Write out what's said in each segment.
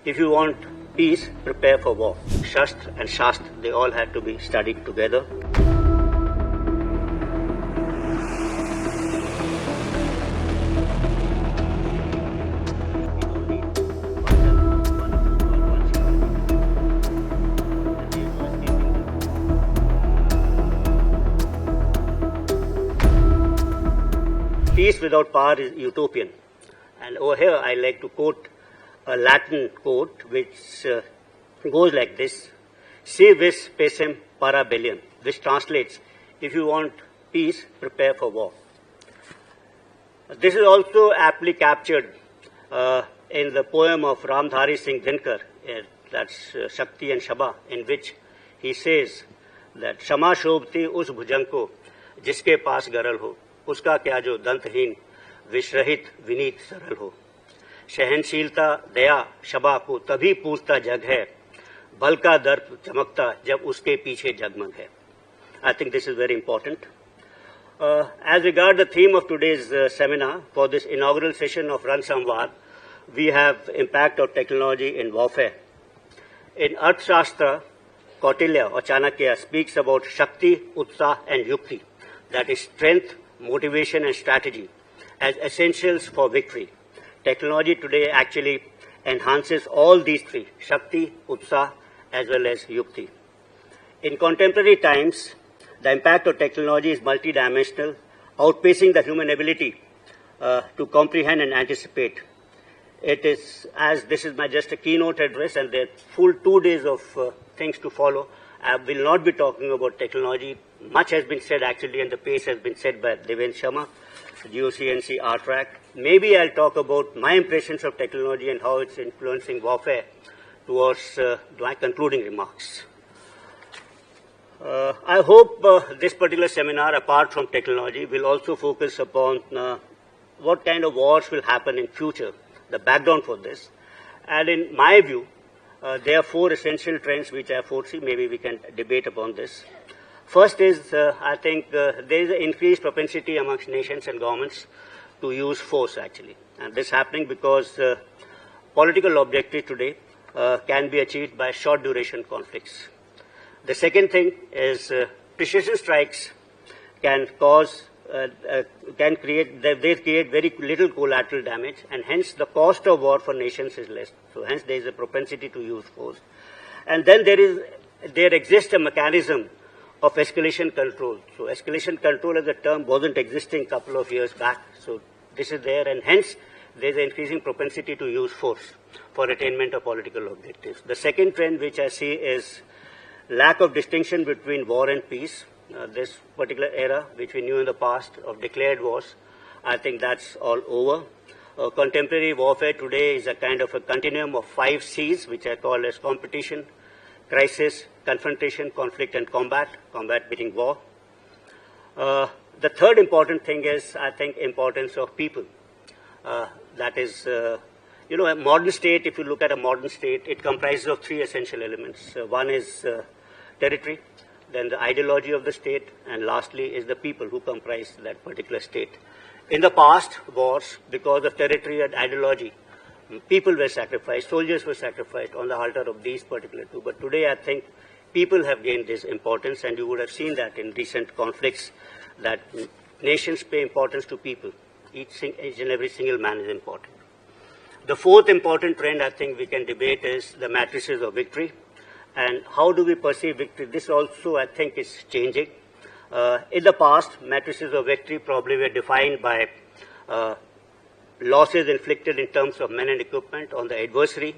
If you want peace, prepare for war. Shastra and Shastra, they all had to be studied together. Peace without power is utopian. And over here, I like to quote a Latin quote which goes like this: Si vis pacem para Bellum, which translates, if you want peace, prepare for war. This is also aptly captured in the poem of Ramdhari Singh Dinkar, that's Shakti and Shaba, in which he says that Shama shobhti us bhujanko, jiske paas garal ho, uska kya jo dantहीन विश्रहित Vineet सरल हो. सहनशीलता दया शबा को तभी पूछता जग है, बल का दर्प चमकता जब उसके पीछे जगमग है. I think this is very important. As regard the theme of today's seminar for this inaugural session of Ran Samvad, we have impact of technology in warfare. In Arthashastra, Kautilya or Chanakya speaks about Shakti, Utsah and Yukti, that is strength, motivation and strategy, as essentials for victory. Technology today actually enhances all these three, Shakti, Utsah, as well as Yukti. In contemporary times, the impact of technology is multidimensional, outpacing the human ability to comprehend and anticipate. It is, as this is just a keynote address and there are full 2 days of things to follow, I will not be talking about technology. Much has been said actually, and the pace has been set by Devendra Sharma, GOCNC RTRAC. Maybe I'll talk about my impressions of technology and how it's influencing warfare towards my concluding remarks. I hope this particular seminar, apart from technology, will also focus upon what kind of wars will happen in future, the background for this. And in my view, there are 4 essential trends which I foresee. Maybe we can debate upon this. First is, I think, there is an increased propensity amongst nations and governments to use force, actually. And this is happening because political objectives today can be achieved by short-duration conflicts. The second thing is precision strikes can cause, they create very little collateral damage, and hence the cost of war for nations is less. So hence there is a propensity to use force. And then there exists a mechanism of escalation control. So escalation control as a term wasn't existing a couple of years back. So this is there, and hence there is an increasing propensity to use force for attainment of political objectives. The second trend which I see is lack of distinction between war and peace. This particular era, which we knew in the past of declared wars, I think that's all over. Contemporary warfare today is a kind of a continuum of 5 C's, which I call as competition, crisis, confrontation, conflict and combat, combat beating war. The third important thing is, I think, importance of people. That is, a modern state, if you look at a modern state, it comprises of 3 essential elements. One is territory, then the ideology of the state, and lastly is the people who comprise that particular state. In the past wars, because of territory and ideology, people were sacrificed, soldiers were sacrificed on the altar of these particular 2. But today I think people have gained this importance, and you would have seen that in recent conflicts, that nations pay importance to people. Each and every single man is important. The fourth important trend I think we can debate is the matrices of victory. And how do we perceive victory? This also, I think, is changing. In the past, matrices of victory probably were defined by losses inflicted in terms of men and equipment on the adversary.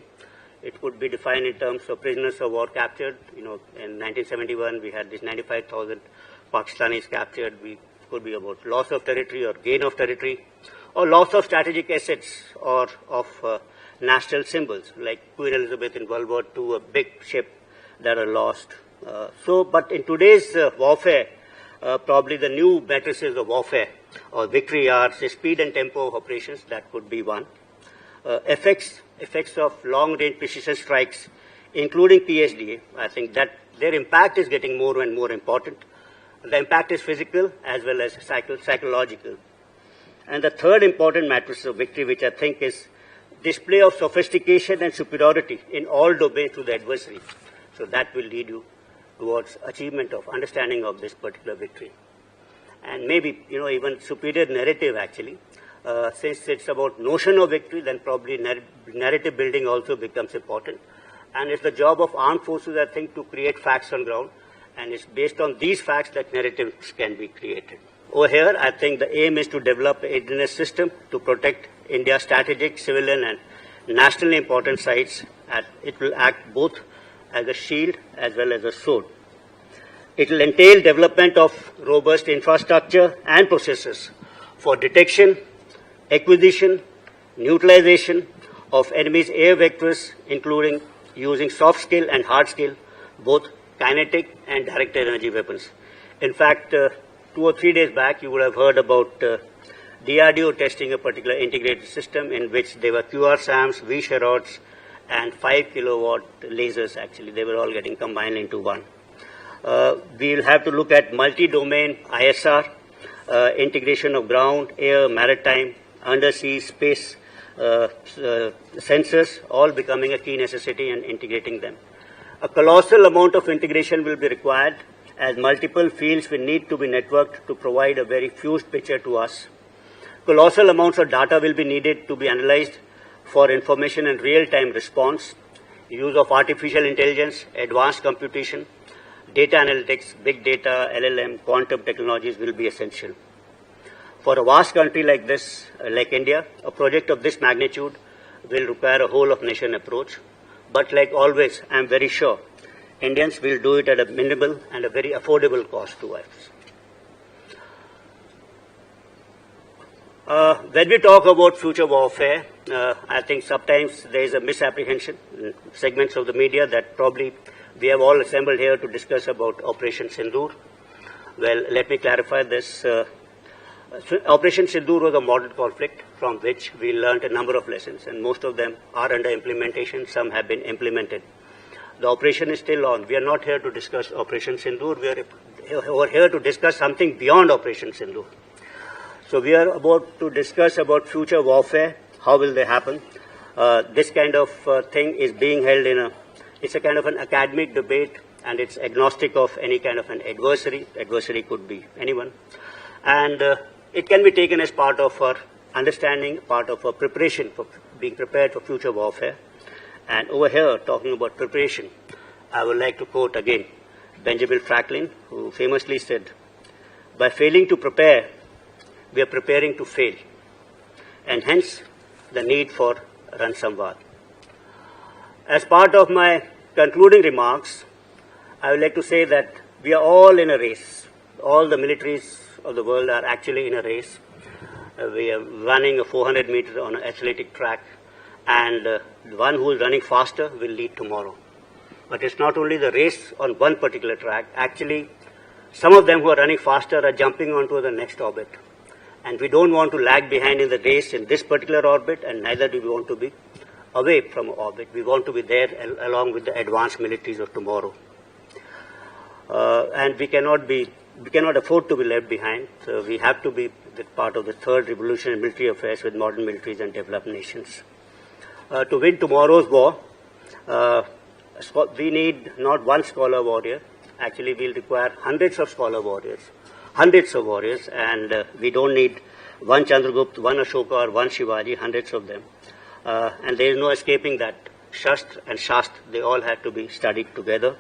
It could be defined in terms of prisoners of war captured. In 1971, we had this 95,000 Pakistanis captured. We could be about loss of territory or gain of territory, or loss of strategic assets or of national symbols, like Queen Elizabeth in World War II, a big ship that are lost. But in today's warfare, probably the new matrices of warfare or victory are the speed and tempo of operations. That could be one. Effects of long-range precision strikes, including PSDA. I think that their impact is getting more and more important. The impact is physical as well as psychological. And the third important matrix of victory, which I think is display of sophistication and superiority in all domains to the adversary. So that will lead you towards achievement of understanding of this particular victory. And maybe, even superior narrative actually. Since it's about notion of victory, then probably narrative building also becomes important. And it's the job of armed forces, I think, to create facts on ground. And it's based on these facts that narratives can be created. Over here, I think the aim is to develop an readiness system to protect India's strategic, civilian, and nationally important sites. And it will act both as a shield as well as a sword. It will entail development of robust infrastructure and processes for detection, acquisition, neutralization of enemy's air vectors, including using soft skill and hard skill, both kinetic and directed energy weapons. In fact, 2 or 3 days back, you would have heard about DRDO testing a particular integrated system in which there were QRSAMs, V-Sharrods, and 5 kilowatt lasers actually. They were all getting combined into one. We'll have to look at multi-domain ISR, integration of ground, air, maritime, undersea, space sensors, all becoming a key necessity and integrating them. A colossal amount of integration will be required as multiple fields will need to be networked to provide a very fused picture to us. Colossal amounts of data will be needed to be analyzed for information and real-time response, use of artificial intelligence, advanced computation, data analytics, big data, LLM, quantum technologies will be essential. For a vast country like this, like India, a project of this magnitude will require a whole-of-nation approach. But like always, I am very sure Indians will do it at a minimal and a very affordable cost to us. When we talk about future warfare, I think sometimes there is a misapprehension in segments of the media that probably we have all assembled here to discuss about Operation Sindoor. Well, let me clarify this. Operation Sindoor was a modern conflict from which we learned a number of lessons, and most of them are under implementation. Some have been implemented. The operation is still on. We are not here to discuss Operation Sindoor. We are here to discuss something beyond Operation Sindoor. So we are about to discuss about future warfare. How will they happen? This kind of thing is being held it's a kind of an academic debate, and it's agnostic of any kind of an adversary. Adversary could be anyone. And it can be taken as part of our understanding, part of our preparation for being prepared for future warfare. And over here, talking about preparation, I would like to quote again Benjamin Franklin, who famously said, "By failing to prepare, we are preparing to fail." And hence, the need for Ran Samvad. As part of my concluding remarks, I would like to say that we are all in a race. All the militaries of the world are actually in a race. We are running a 400 meters on an athletic track, and the one who is running faster will lead tomorrow. But it's not only the race on one particular track. Actually, some of them who are running faster are jumping onto the next orbit. And we don't want to lag behind in the race in this particular orbit, and neither do we want to be away from orbit. We want to be there along with the advanced militaries of tomorrow. And we cannot afford to be left behind. So we have to be part of the third revolution in military affairs with modern militaries and developed nations. To win tomorrow's war, we need not one scholar warrior. Actually, we'll require hundreds of scholar warriors, and we don't need one Chandragupta, one Ashoka, or one Shivaji, hundreds of them. And there is no escaping that. Shastra and Shastra, they all have to be studied together.